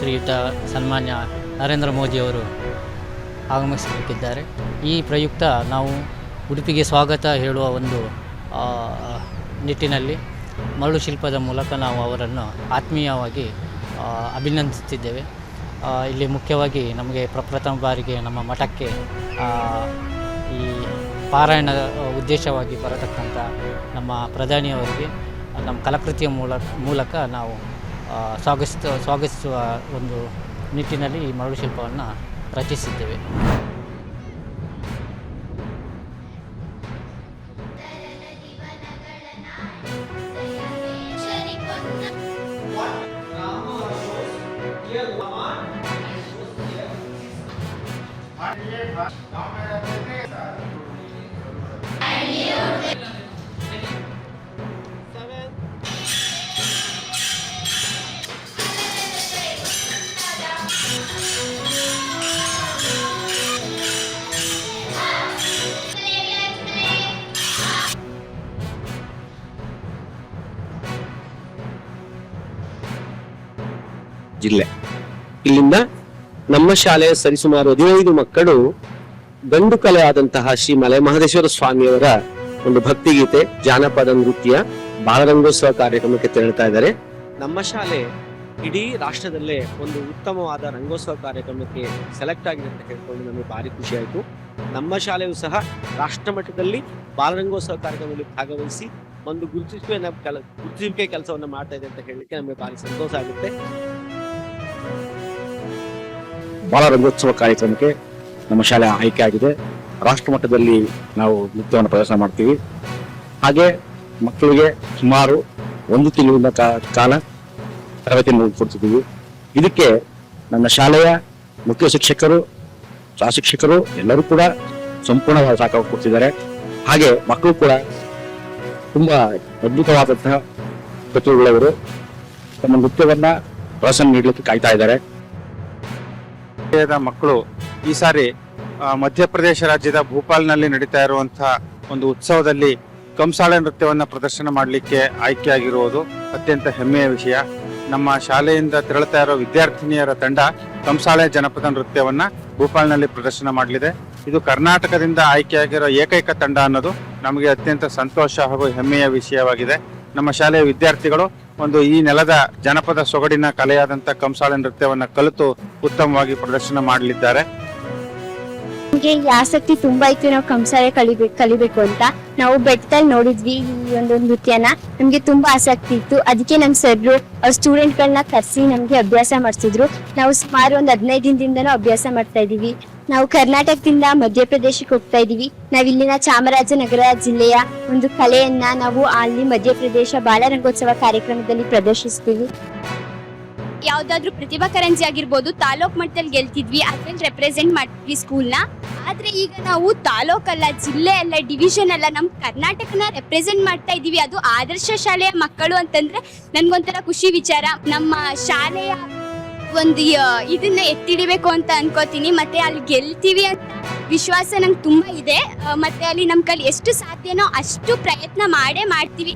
ಶ್ರೀಯುತ ಸನ್ಮಾನ್ಯ ನರೇಂದ್ರ ಮೋದಿಯವರು ಆಗಮಿಸಬೇಕಿದ್ದಾರೆ. ಈ ಪ್ರಯುಕ್ತ ನಾವು ಉಡುಪಿಗೆ ಸ್ವಾಗತ ಹೇಳುವ ಒಂದು ನಿಟ್ಟಿನಲ್ಲಿ ಮರಳು ಶಿಲ್ಪದ ಮೂಲಕ ನಾವು ಅವರನ್ನು ಆತ್ಮೀಯವಾಗಿ ಅಭಿನಂದಿಸುತ್ತಿದ್ದೇವೆ. ಇಲ್ಲಿ ಮುಖ್ಯವಾಗಿ ನಮಗೆ ಪ್ರಪ್ರಥಮ ಬಾರಿಗೆ ನಮ್ಮ ಮಠಕ್ಕೆ ಈ ಪಾರಾಯಣ ಉದ್ದೇಶವಾಗಿ ಬರತಕ್ಕಂಥ ನಮ್ಮ ಪ್ರಧಾನಿಯವರಿಗೆ ನಮ್ಮ ಕಲಾಕೃತಿಯ ಮೂಲಕ ನಾವು ಸ್ವಾಗತಿಸುವ ಒಂದು ನಿಟ್ಟಿನಲ್ಲಿ ಈ ಮರಳು ಶಿಲ್ಪವನ್ನು ರಚಿಸಿದ್ದೇವೆ. ಜಿಲ್ಲೆ ಇಲ್ಲಿಂದ ನಮ್ಮ ಶಾಲೆಯ ಸರಿಸುಮಾರು 15 ಮಕ್ಕಳು ಗಂಡು ಕಲೆ ಆದಂತಹ ಶ್ರೀ ಮಲೆ ಮಹದೇಶ್ವರ ಸ್ವಾಮಿಯವರ ಒಂದು ಭಕ್ತಿಗೀತೆ, ಜಾನಪದ ನೃತ್ಯ, ಬಾಲರಂಗೋತ್ಸವ ಕಾರ್ಯಕ್ರಮಕ್ಕೆ ತೆರಳುತ್ತಾ ಇದ್ದಾರೆ. ನಮ್ಮ ಶಾಲೆ ಇಡೀ ರಾಷ್ಟ್ರದಲ್ಲೇ ಒಂದು ಉತ್ತಮವಾದ ರಂಗೋತ್ಸವ ಕಾರ್ಯಕ್ರಮಕ್ಕೆ ಸೆಲೆಕ್ಟ್ ಆಗಿದೆ ಅಂತ ಹೇಳ್ಕೊಂಡು ನಮಗೆ ಭಾರಿ ಖುಷಿ ಆಯಿತು. ನಮ್ಮ ಶಾಲೆಯು ಸಹ ರಾಷ್ಟ್ರ ಮಟ್ಟದಲ್ಲಿ ಬಾಲರಂಗೋತ್ಸವ ಕಾರ್ಯಕ್ರಮದಲ್ಲಿ ಭಾಗವಹಿಸಿ ಒಂದು ಗುರುತಿಸುವಿಕೆ ಕೆಲಸವನ್ನು ಮಾಡ್ತಾ ಇದೆ ಅಂತ ಹೇಳಲಿಕ್ಕೆ ನಮಗೆ ಭಾರಿ ಸಂತೋಷ ಆಗುತ್ತೆ. ಬಾಲರಂಗೋತ್ಸವ ಕಾರ್ಯಕ್ರಮಕ್ಕೆ ನಮ್ಮ ಶಾಲೆ ಆಯ್ಕೆ ಆಗಿದೆ. ರಾಷ್ಟ್ರ ಮಟ್ಟದಲ್ಲಿ ನಾವು ನೃತ್ಯವನ್ನು ಪ್ರದರ್ಶನ ಮಾಡ್ತೀವಿ. ಹಾಗೆ ಮಕ್ಕಳಿಗೆ ಸುಮಾರು 1 ತಿಂಗಳಿಂದ ಕಾಲ ತರಬೇತಿಯನ್ನು ಕೊಡ್ತಿದ್ದೀವಿ. ಇದಕ್ಕೆ ನನ್ನ ಶಾಲೆಯ ಮುಖ್ಯ ಶಿಕ್ಷಕರು, ಸಹ ಶಿಕ್ಷಕರು ಎಲ್ಲರೂ ಕೂಡ ಸಂಪೂರ್ಣವಾದ ಸಹಕಾರ ಕೊಡ್ತಿದ್ದಾರೆ. ಹಾಗೆ ಮಕ್ಕಳು ಕೂಡ ತುಂಬಾ ಅದ್ಭುತವಾದಂತಹ ಪ್ರತಿಭೆಗಳವರು ತಮ್ಮ ನೃತ್ಯವನ್ನ ಪ್ರದರ್ಶನ ನೀಡಲಿಕ್ಕೆ ಕಾಯ್ತಾ ಇದ್ದಾರೆ. ಮಕ್ಕಳು ಈ ಸಾರಿ ಮಧ್ಯಪ್ರದೇಶ ರಾಜ್ಯದ ಭೋಪಾಲ್ನಲ್ಲಿ ನಡೀತಾ ಇರುವಂತಹ ಒಂದು ಉತ್ಸವದಲ್ಲಿ ಕಂಸಾಳೆ ನೃತ್ಯವನ್ನ ಪ್ರದರ್ಶನ ಮಾಡಲಿಕ್ಕೆ ಆಯ್ಕೆಯಾಗಿರುವುದು ಅತ್ಯಂತ ಹೆಮ್ಮೆಯ ವಿಷಯ. ನಮ್ಮ ಶಾಲೆಯಿಂದ ತೆರಳುತ್ತಾ ಇರೋ ವಿದ್ಯಾರ್ಥಿನಿಯರ ತಂಡ ಕಂಸಾಳೆ ಜನಪದ ನೃತ್ಯವನ್ನ ಭೋಪಾಲ್ನಲ್ಲಿ ಪ್ರದರ್ಶನ ಮಾಡಲಿದೆ. ಇದು ಕರ್ನಾಟಕದಿಂದ ಆಯ್ಕೆಯಾಗಿರೋ ಏಕೈಕ ತಂಡ ಅನ್ನೋದು ನಮಗೆ ಅತ್ಯಂತ ಸಂತೋಷ ಹಾಗೂ ಹೆಮ್ಮೆಯ ವಿಷಯವಾಗಿದೆ. ನಮ್ಮ ಶಾಲೆಯ ವಿದ್ಯಾರ್ಥಿಗಳು ಈ ನೆಲದ ಜನಪದ ಸೊಗಡಿನ ಕಲೆಯಾದಂತ ಕಂಸಾಳೆ ನೃತ್ಯವನ್ನ ಕಲಿತು ಉತ್ತಮವಾಗಿ ಪ್ರದರ್ಶನ ಮಾಡಲಿದ್ದಾರೆ. ನಮಗೆ ಈ ಆಸಕ್ತಿ ತುಂಬಾ ಇತ್ತು, ನಾವು ಕಂಸಾಳೆ ಕಲಿಬೇಕು ಅಂತ. ನಾವು ಬೆಟ್ಟದಲ್ಲಿ ನೋಡಿದ್ವಿ ಈ ಒಂದು ನೃತ್ಯನ, ನಮ್ಗೆ ತುಂಬಾ ಆಸಕ್ತಿ ಇತ್ತು. ಅದಕ್ಕೆ ನಮ್ ಸರ್ರು ಸ್ಟೂಡೆಂಟ್ ಗಳನ್ನ ಕರೆಸಿ ನಮ್ಗೆ ಅಭ್ಯಾಸ ಮಾಡಿಸಿದ್ರು. ನಾವು ಸುಮಾರು 15 ದಿನದಿಂದನೂ ಅಭ್ಯಾಸ ಮಾಡ್ತಾ ಇದೀವಿ. ನಾವು ಕರ್ನಾಟಕದಿಂದ ಮಧ್ಯಪ್ರದೇಶಕ್ಕೆ ಹೋಗ್ತಾ ಇದೀವಿ. ನಾವ್ ಇಲ್ಲಿನ ಚಾಮರಾಜನಗರ ಜಿಲ್ಲೆಯ ಒಂದು ಕಲೆಯನ್ನ ನಾವು ಅಲ್ಲಿ ಮಧ್ಯಪ್ರದೇಶ ಬಾಲರಂಗೋತ್ಸವ ಕಾರ್ಯಕ್ರಮದಲ್ಲಿ ಪ್ರದರ್ಶಿಸ್ತೀವಿ. ಯಾವ್ದಾದ್ರು ಪ್ರತಿಭಾ ಕಾರಂಜಿ ಆಗಿರ್ಬೋದು, ತಾಲೂಕ್ ಮಟ್ಟದಲ್ಲಿ ಗೆಲ್ತಿದ್ವಿ, ಅದ್ರಲ್ಲಿ ರೆಪ್ರೆಸೆಂಟ್ ಮಾಡ್ತಿದ್ವಿ ಸ್ಕೂಲ್ನ. ಆದ್ರೆ ಈಗ ನಾವು ತಾಲೂಕಲ್ಲ, ಜಿಲ್ಲೆ ಅಲ್ಲ, ಡಿವಿಷನ್ ಅಲ್ಲ, ನಮ್ ಕರ್ನಾಟಕನ ರೆಪ್ರೆಸೆಂಟ್ ಮಾಡ್ತಾ ಇದೀವಿ. ಅದು ಆದರ್ಶ ಶಾಲೆಯ ಮಕ್ಕಳು ಅಂತಂದ್ರೆ ನನ್ಗೊಂಥರ ಖುಷಿ ವಿಚಾರ. ನಮ್ಮ ಶಾಲೆಯ ಒಂದು ಇದನ್ನ ಎತ್ತಿಡಿಬೇಕು ಅಂತ ಅನ್ಕೋತೀನಿ. ಮತ್ತೆ ಅಲ್ಲಿ ಗೆಲ್ತೀವಿ ಅಂತ ವಿಶ್ವಾಸ ನಂಗೆ ತುಂಬಾ ಇದೆ. ಮತ್ತೆ ಅಲ್ಲಿ ನಮ್ ಕೈಲಿ ಎಷ್ಟು ಸಾಧ್ಯನೋ ಅಷ್ಟು ಪ್ರಯತ್ನ ಮಾಡ್ತೀವಿ.